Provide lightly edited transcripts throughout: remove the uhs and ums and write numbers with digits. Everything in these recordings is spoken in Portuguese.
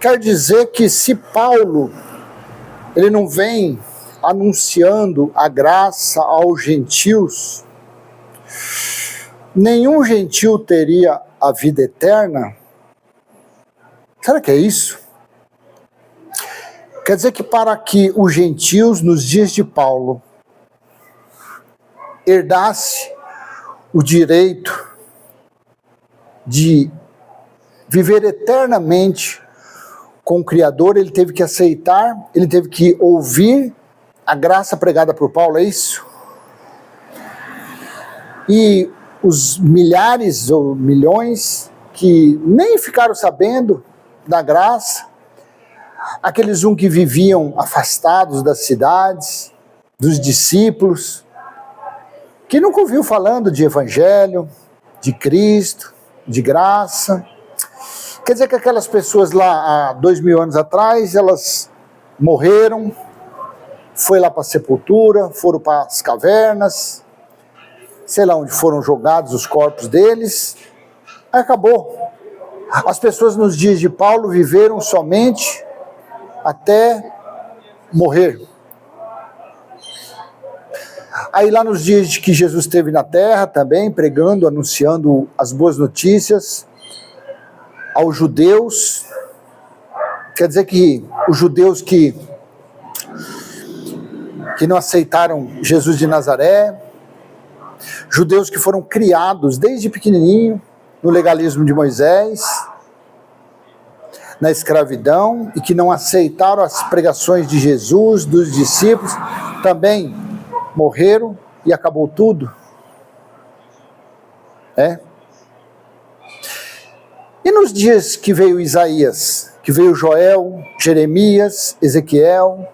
Quer dizer que se Paulo, ele não vem anunciando a graça aos gentios, nenhum gentil teria a vida eterna? Será que é isso? Quer dizer que para que os gentios, nos dias de Paulo, herdasse o direito de viver eternamente com o Criador, ele teve que aceitar, ele teve que ouvir a graça pregada por Paulo, é isso? E os milhares ou milhões que nem ficaram sabendo da graça, aqueles que viviam afastados das cidades, dos discípulos, que nunca ouviu falando de evangelho, de Cristo, de graça. Quer dizer que aquelas pessoas lá há 2000 anos atrás, elas morreram, foi lá para a sepultura, foram para as cavernas, sei lá onde foram jogados os corpos deles, aí acabou. As pessoas nos dias de Paulo viveram somente até morrer. Aí lá nos dias de que Jesus esteve na terra também, pregando, anunciando as boas notícias aos judeus, quer dizer que os judeus que não aceitaram Jesus de Nazaré, judeus que foram criados desde pequenininho no legalismo de Moisés, na escravidão, e que não aceitaram as pregações de Jesus, dos discípulos, também morreram e acabou tudo. E nos dias que veio Isaías, que veio Joel, Jeremias, Ezequiel,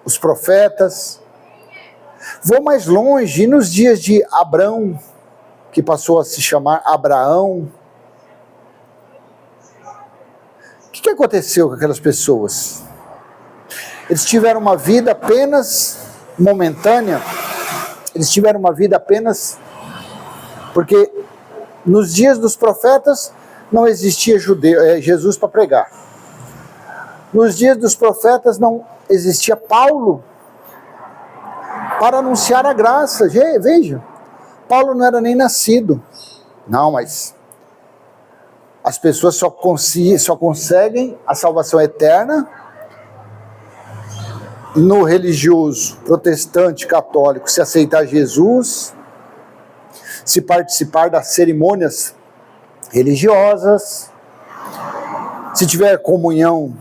os profetas, vou mais longe, e nos dias de Abrão, que passou a se chamar Abraão, o que aconteceu com aquelas pessoas? Eles tiveram uma vida apenas momentânea, eles tiveram uma vida apenas porque nos dias dos profetas não existia Jesus para pregar. Nos dias dos profetas não existia Paulo para anunciar a graça. Veja, Paulo não era nem nascido. Não, mas as pessoas só conseguem a salvação eterna no religioso, protestante, católico, se aceitar Jesus, se participar das cerimônias religiosas, se tiver comunhão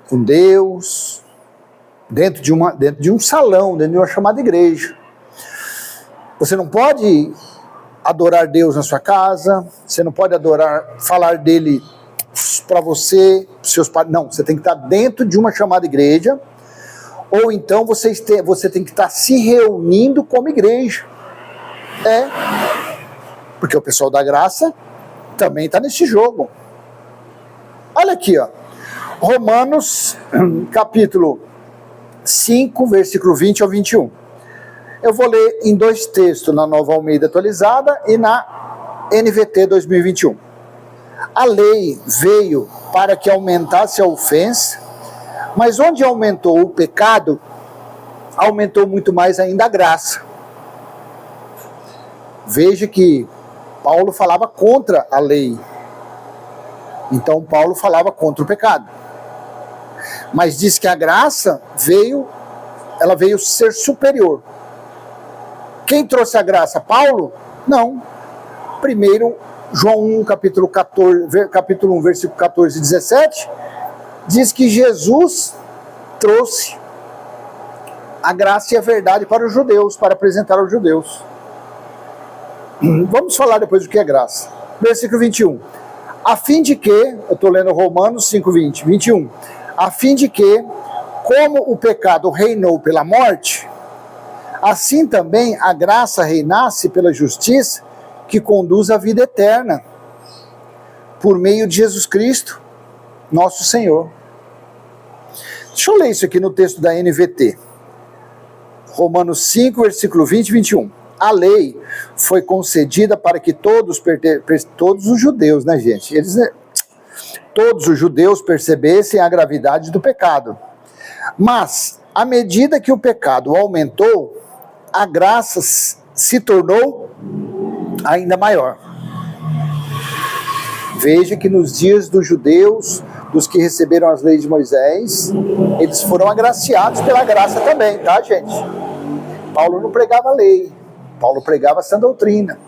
com Deus, dentro de um salão, dentro de uma chamada igreja. Você não pode adorar Deus na sua casa, você não pode falar dele para você, seus pais. Não, você tem que estar dentro de uma chamada igreja, ou então você tem que estar se reunindo como igreja. Porque o pessoal da graça também está nesse jogo. Olha aqui, ó. Romanos, capítulo 5, versículo 20 ao 21. Eu vou ler em dois textos, na Nova Almeida Atualizada e na NVT 2021. A lei veio para que aumentasse a ofensa, mas onde aumentou o pecado, aumentou muito mais ainda a graça. Veja que Paulo falava contra a lei. Então Paulo falava contra o pecado. Mas diz que a graça veio ser superior. Quem trouxe a graça? Paulo? Não. Primeiro, João 1, capítulo 1, versículo 14 e 17, diz que Jesus trouxe a graça e a verdade para os judeus, para apresentar aos judeus. Vamos falar depois do que é graça. Versículo 21. A fim de que, eu estou lendo Romanos 5, 21, a fim de que, como o pecado reinou pela morte, assim também a graça reinasse pela justiça que conduz à vida eterna, por meio de Jesus Cristo, nosso Senhor. Deixa eu ler isso aqui no texto da NVT. Romanos 5, versículo 20 e 21. A lei foi concedida para que todos os judeus, né, gente? todos os judeus percebessem a gravidade do pecado. Mas, à medida que o pecado aumentou, a graça se tornou ainda maior. Veja que nos dias dos judeus, dos que receberam as leis de Moisés, eles foram agraciados pela graça também, tá, gente? Paulo não pregava lei, Paulo pregava essa doutrina.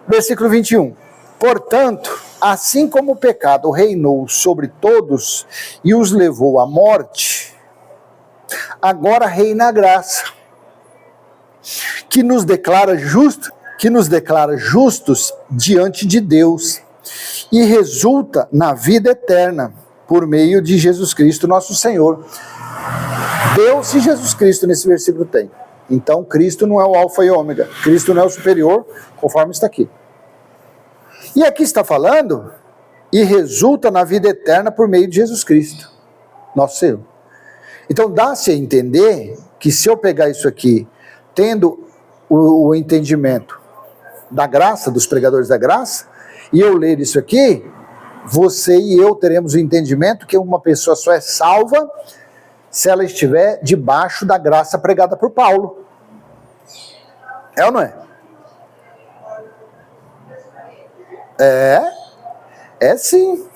Versículo 21. Portanto, assim como o pecado reinou sobre todos e os levou à morte, agora reina a graça, que nos declara justos diante de Deus e resulta na vida eterna por meio de Jesus Cristo, nosso Senhor. Deus e Jesus Cristo nesse versículo tem. Então, Cristo não é o alfa e ômega, Cristo não é o superior, conforme está aqui. E aqui está falando, e resulta na vida eterna por meio de Jesus Cristo, nosso Senhor. Então dá-se a entender que se eu pegar isso aqui, tendo o entendimento da graça, dos pregadores da graça, e eu ler isso aqui, você e eu teremos o entendimento que uma pessoa só é salva se ela estiver debaixo da graça pregada por Paulo. É ou não é? É sim.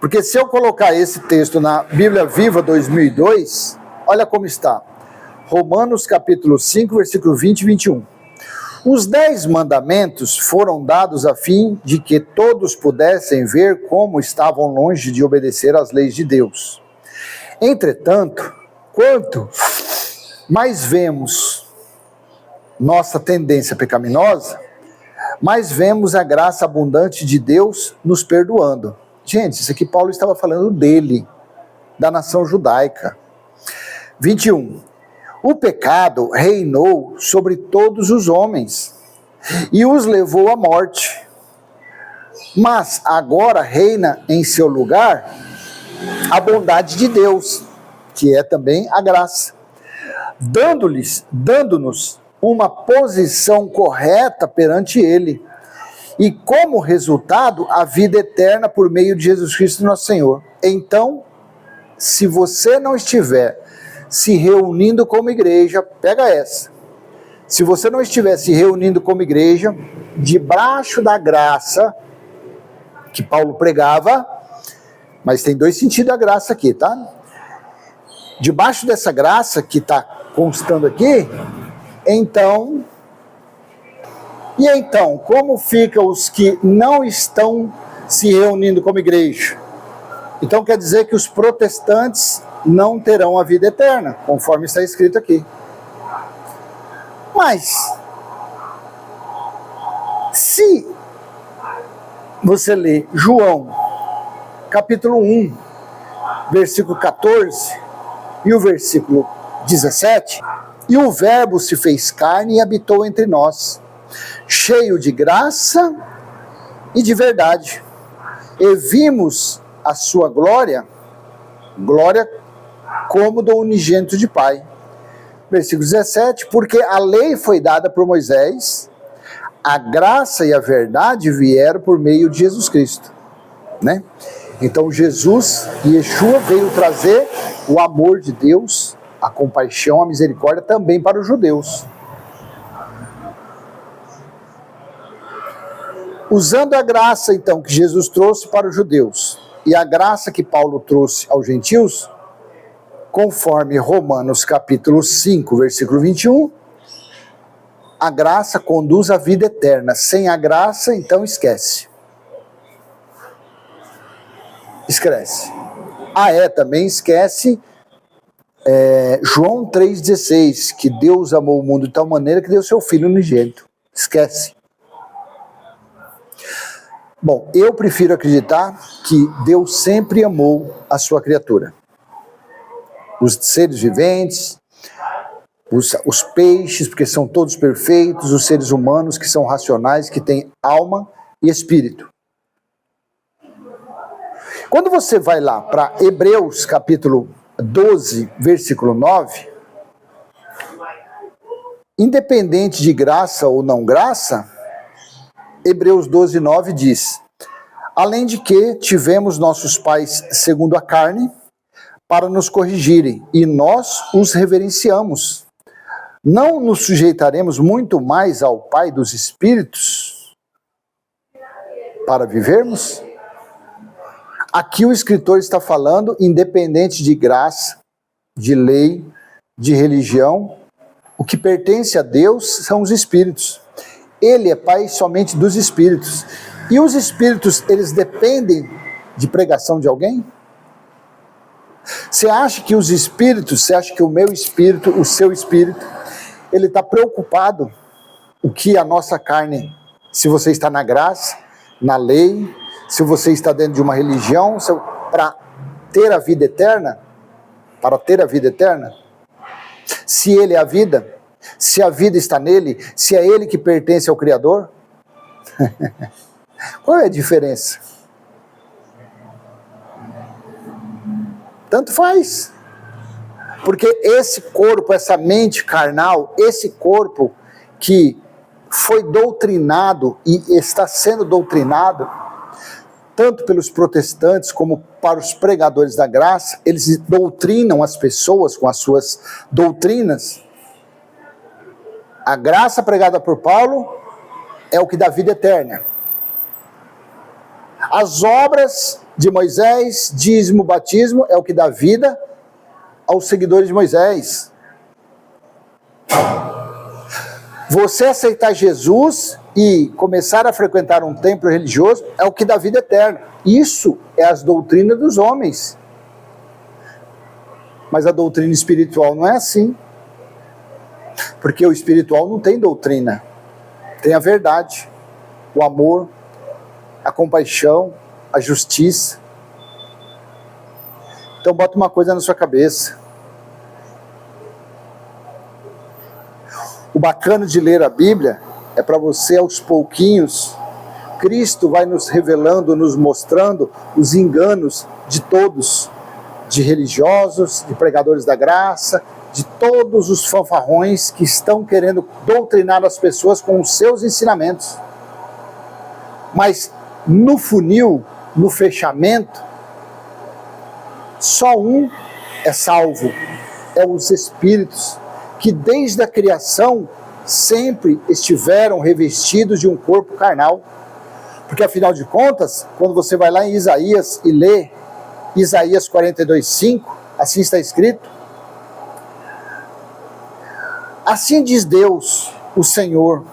Porque se eu colocar esse texto na Bíblia Viva 2002, olha como está. Romanos capítulo 5, versículo 20 e 21. Os 10 mandamentos foram dados a fim de que todos pudessem ver como estavam longe de obedecer às leis de Deus. Entretanto, quanto mais vemos nossa tendência pecaminosa, mais vemos a graça abundante de Deus nos perdoando. Gente, isso aqui Paulo estava falando dele, da nação judaica. 21. O pecado reinou sobre todos os homens e os levou à morte. Mas agora reina em seu lugar a bondade de Deus, que é também a graça, dando-nos uma posição correta perante Ele, e como resultado, a vida eterna por meio de Jesus Cristo nosso Senhor. Então, se você não estiver se reunindo como igreja, pega essa. Se você não estiver se reunindo como igreja, debaixo da graça que Paulo pregava, mas tem 2 sentidos a graça aqui, tá? Debaixo dessa graça que está constando aqui, então... E então, como ficam os que não estão se reunindo como igreja? Então quer dizer que os protestantes não terão a vida eterna, conforme está escrito aqui. Mas, se você ler João, capítulo 1, versículo 14, e o versículo 17, e o Verbo se fez carne e habitou entre nós, cheio de graça e de verdade, e vimos a sua glória como do unigênito de Pai. Versículo 17, porque a lei foi dada por Moisés, a graça e a verdade vieram por meio de Jesus Cristo, né? Então Jesus, Yeshua, veio trazer o amor de Deus, a compaixão, a misericórdia também para os judeus. Usando a graça, então, que Jesus trouxe para os judeus e a graça que Paulo trouxe aos gentios, conforme Romanos capítulo 5, versículo 21, a graça conduz à vida eterna. Sem a graça, então, esquece. Esquece. Também esquece João 3,16, que Deus amou o mundo de tal maneira que deu seu Filho unigênito. Esquece. Bom, eu prefiro acreditar que Deus sempre amou a sua criatura. Os seres viventes, os peixes, porque são todos perfeitos, os seres humanos que são racionais, que têm alma e espírito. Quando você vai lá para Hebreus capítulo 12, versículo 9, independente de graça ou não graça, Hebreus 12, 9 diz: Além de que tivemos nossos pais segundo a carne para nos corrigirem, e nós os reverenciamos. Não nos sujeitaremos muito mais ao Pai dos Espíritos para vivermos? Aqui o escritor está falando, independente de graça, de lei, de religião, o que pertence a Deus são os Espíritos. Ele é Pai somente dos Espíritos. E os Espíritos, eles dependem de pregação de alguém? Você acha que os Espíritos, você acha que o meu Espírito, o seu Espírito, ele está preocupado o que a nossa carne, se você está na graça, na lei, se você está dentro de uma religião, para ter a vida eterna? Para ter a vida eterna? Se ele é a vida, se a vida está nele, se é ele que pertence ao Criador? Qual é a diferença? Tanto faz. Porque esse corpo, essa mente carnal, esse corpo que foi doutrinado e está sendo doutrinado, tanto pelos protestantes como para os pregadores da graça, eles doutrinam as pessoas com as suas doutrinas. A graça pregada por Paulo é o que dá vida eterna. As obras de Moisés, dízimo, batismo, é o que dá vida aos seguidores de Moisés. Você aceitar Jesus e começar a frequentar um templo religioso é o que dá vida eterna. Isso é as doutrinas dos homens. Mas a doutrina espiritual não é assim. Porque o espiritual não tem doutrina. Tem a verdade, o amor, a compaixão, a justiça. Então bota uma coisa na sua cabeça. O bacana de ler a Bíblia é para você, aos pouquinhos, Cristo vai nos revelando, nos mostrando os enganos de todos, de religiosos, de pregadores da graça, de todos os fanfarrões que estão querendo doutrinar as pessoas com os seus ensinamentos. Mas no funil, no fechamento, só um é salvo, é os Espíritos, que desde a criação sempre estiveram revestidos de um corpo carnal. Porque afinal de contas, quando você vai lá em Isaías e lê Isaías 42:5, assim está escrito: assim diz Deus, o Senhor,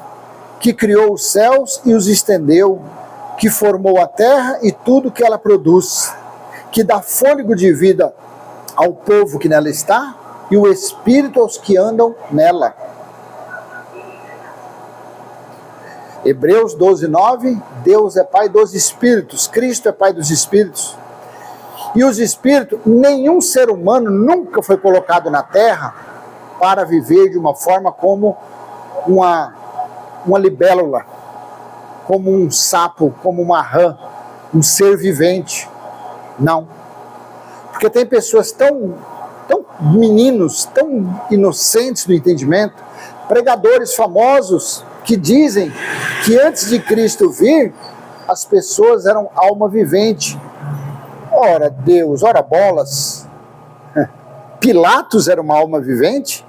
que criou os céus e os estendeu, que formou a terra e tudo que ela produz, que dá fôlego de vida ao povo que nela está, e o Espírito aos que andam nela. Hebreus 12:9, Deus é Pai dos Espíritos, Cristo é Pai dos Espíritos. E os Espíritos, nenhum ser humano nunca foi colocado na Terra para viver de uma forma como uma libélula, como um sapo, como uma rã, um ser vivente. Não. Porque tem pessoas tão meninos, tão inocentes no entendimento, pregadores famosos que dizem que antes de Cristo vir, as pessoas eram alma vivente. Ora Deus, ora bolas. Pilatos era uma alma vivente.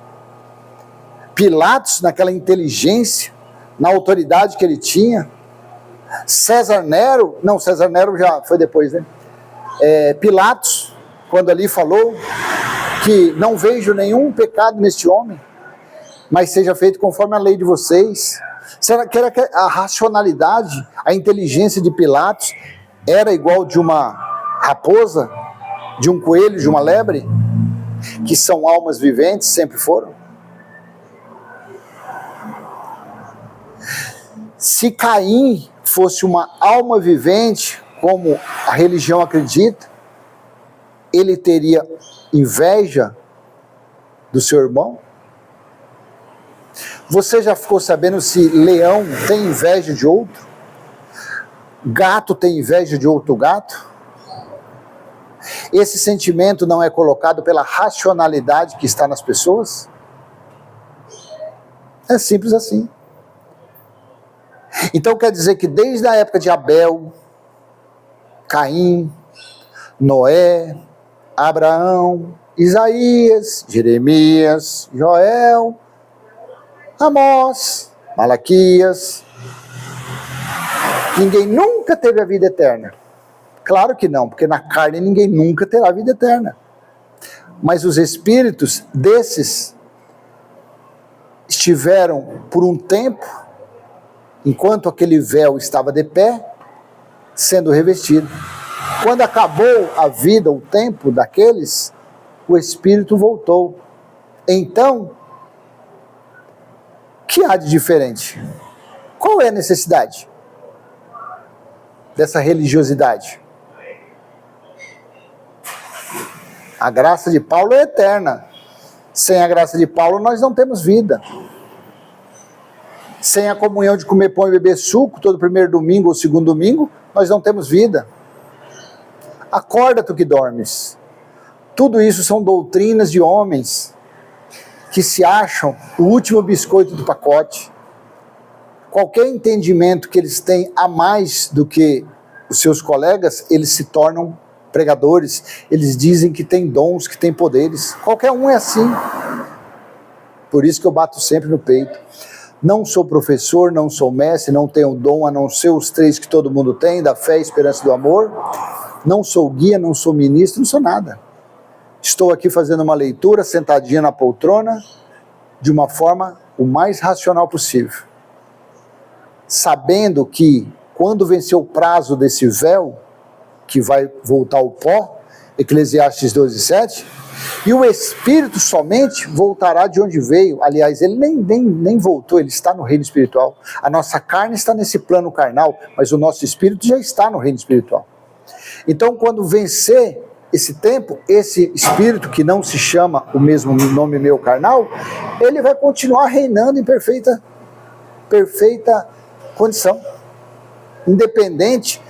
Pilatos, naquela inteligência, na autoridade que ele tinha. César Nero já foi depois, né? Pilatos, quando ali falou que não vejo nenhum pecado neste homem, mas seja feito conforme a lei de vocês. Será que a racionalidade, a inteligência de Pilatos era igual de uma raposa, de um coelho, de uma lebre, que são almas viventes, sempre foram? Se Caim fosse uma alma vivente, como a religião acredita, ele teria inveja do seu irmão? Você já ficou sabendo se leão tem inveja de outro? Gato tem inveja de outro gato? Esse sentimento não é colocado pela racionalidade que está nas pessoas? É simples assim. Então quer dizer que desde a época de Abel, Caim, Noé, Abraão, Isaías, Jeremias, Joel, Amós, Malaquias. Ninguém nunca teve a vida eterna. Claro que não, porque na carne ninguém nunca terá a vida eterna. Mas os espíritos desses estiveram por um tempo, enquanto aquele véu estava de pé, sendo revestido. Quando acabou a vida, o tempo daqueles, o espírito voltou. Então, o que há de diferente? Qual é a necessidade dessa religiosidade? A graça de Paulo é eterna. Sem a graça de Paulo nós não temos vida. Sem a comunhão de comer pão e beber suco todo primeiro domingo ou segundo domingo, nós não temos vida. Acorda, tu que dormes. Tudo isso são doutrinas de homens que se acham o último biscoito do pacote. Qualquer entendimento que eles têm a mais do que os seus colegas, eles se tornam pregadores, eles dizem que tem dons, que tem poderes. Qualquer um é assim. Por isso que eu bato sempre no peito. Não sou professor, não sou mestre, não tenho dom a não ser os 3 que todo mundo tem, da fé, esperança e do amor. Não sou guia, não sou ministro, não sou nada. Estou aqui fazendo uma leitura, sentadinha na poltrona, de uma forma o mais racional possível. Sabendo que quando vencer o prazo desse véu, que vai voltar ao pó, Eclesiastes 12:7, e o espírito somente voltará de onde veio. Aliás, ele nem voltou, ele está no reino espiritual. A nossa carne está nesse plano carnal, mas o nosso espírito já está no reino espiritual. Então, quando vencer esse tempo, esse espírito que não se chama o mesmo nome meu carnal, ele vai continuar reinando em perfeita condição. Independente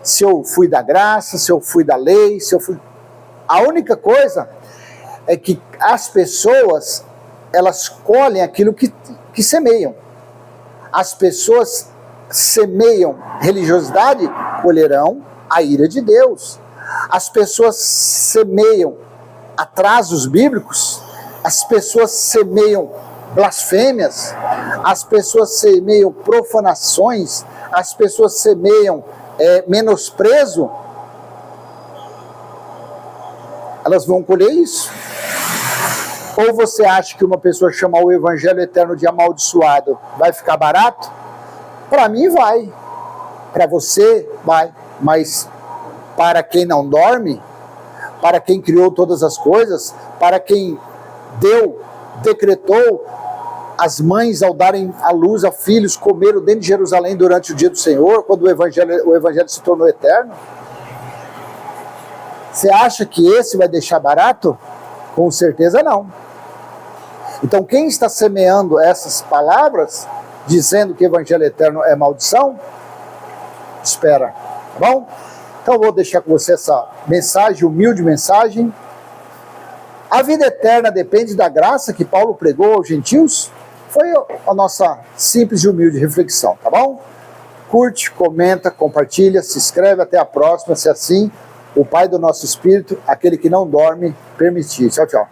se eu fui da graça, se eu fui da lei, se eu fui... A única coisa é que as pessoas, elas colhem aquilo que semeiam. As pessoas semeiam religiosidade, colherão a ira de Deus. As pessoas semeiam atrasos bíblicos, as pessoas semeiam blasfêmias, as pessoas semeiam profanações, as pessoas semeiam menosprezo, elas vão colher isso. Ou você acha que uma pessoa chamar o evangelho eterno de amaldiçoado vai ficar barato? Para mim vai, para você vai, mas para quem não dorme, para quem criou todas as coisas, para quem decretou as mães ao darem à luz a filhos, comeram dentro de Jerusalém durante o dia do Senhor, quando o evangelho se tornou eterno. Você acha que esse vai deixar barato? Com certeza não. Então quem está semeando essas palavras, dizendo que o evangelho eterno é maldição, espera, tá bom? Então eu vou deixar com você essa mensagem, humilde mensagem. A vida eterna depende da graça que Paulo pregou aos gentios? Foi a nossa simples e humilde reflexão, tá bom? Curte, comenta, compartilha, se inscreve, até a próxima, se assim o Pai do nosso Espírito, aquele que não dorme, permitir. Tchau, tchau.